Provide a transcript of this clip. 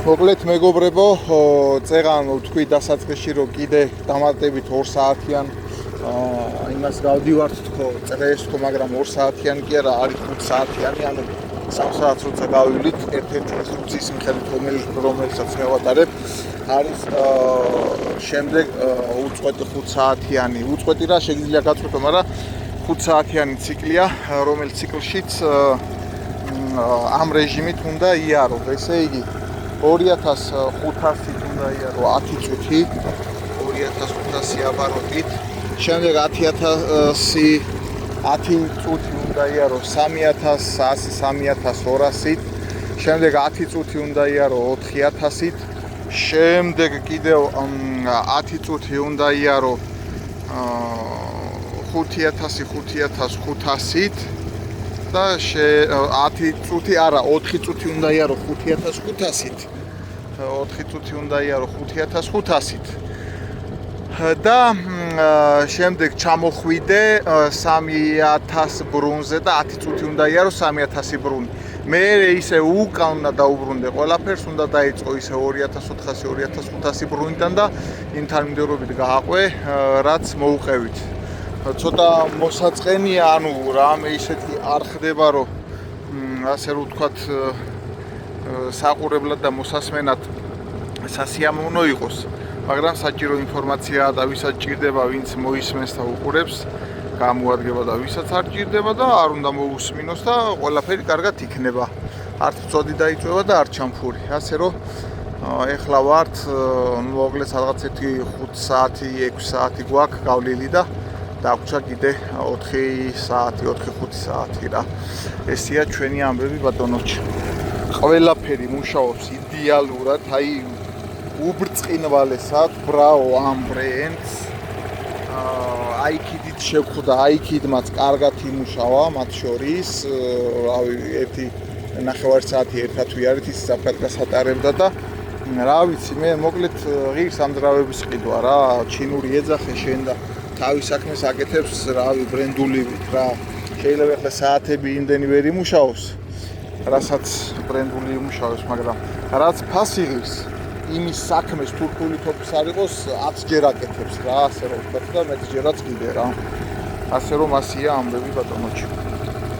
მოკლედ მეგობრებო, წეღან თქვი დასაწყისში რომ კიდე დამატებით 2 საათიან იმას გავდივართ თქო, წრეს თქო, მაგრამ 2 საათიან კი არა, არის 5 საათიანი, ანუ 3 საათს როცა გავივლით, ერთ-ერთი ინსტრუქციის მიხედვით, რომელსაც მე ვატარებ, არის შემდეგ უწყვეტი 5 საათიანი, უწყვეტი რა შეიძლება გაწყვეტო, მაგრამ 5 საათიანი ციკლია, რომელიც ციკლშიც ამ რეჟიმით უნდა იარო, ესე იგი 2500-ით უნდა იარო 10 წუთი, 2500 აბაროტით, შემდეგ 10000 წუთი უნდა იარო 3100-3200-ით, შემდეგ 10 წუთი უნდა იარო 4000-ით, შემდეგ კიდევ 10 წუთი უნდა იარო 5500-5500-ით და 10 წუთი არა 4 წუთი უნდა იარო 5500-ით 4 წუთი უნდა იარო 5500-ით და შემდეგ ჩამოხვიდე 3000 ბრუნზე და 10 წუთი უნდა იარო 3000 ბრუნი მე ისე უკან უნდა დაუბრუნდე ყველაფერს უნდა დაიწყო ისე 2400-2500 ბრუნიდან და იმ თანმიმდევრობით გააყვე რაც მოუყევით ცოტა მოსაწყენია, ანუ რამე ისეთი არ ხდება, რომ ასე რომ ვთქვათ, საყურებლად და მოსასმენად სასიამოვნო იყოს, მაგრამ საჭირო ინფორმაციაა და ვისაც ჭირდება, ვინც მოისმენს და უყურებს, გამოადგება და ვისაც არ ჭირდება და არ უნდა მოусმინოს და ყველაფერი კარგად იქნება. არც წოდი დაიწვევა და არც ჩამფური. ასე რომ ეხლა ვართ, მოკლედ რაღაც 5 საათი, 6 საათი გვაქვს გავლილი და დაგვჭა კიდე 4 საათი, 4-5 საათი რა. ესია ჩვენი ამბები ბატონოჩი. ყველაფერი მუშაობს იდეალურად, აი უბრწყინვალესად, ბრავო ამ ბრენდს. აიქიდით შევხვდა, აიქიდმაც კარგად იმუშავა, მათ შორის, რავი, 1.5 საათი ერთად ვიარით, ის საფრთხეს ატარებდა და რა ვიცი, მე მოკლედ ღირს ამძრავების ყიდვა რა, ჩინური ეძახე შენ და თავის საქმეს აკეთებს, რავი, ბრენდულივით რა. შეიძლება ახლა საათები იმდენი ვერ იმუშაოს, რასაც ბრენდული იმუშაოს, მაგრამ რაც ფასი ღირს, იმის საქმეს თურქული თოფის არ იყოს, 10 ჯერ აკეთებს რა, ასე რომ ვთქვათ და 10 ჯერაც კიდე რა. ასე რომ ასია ამბები ბატონოჩი.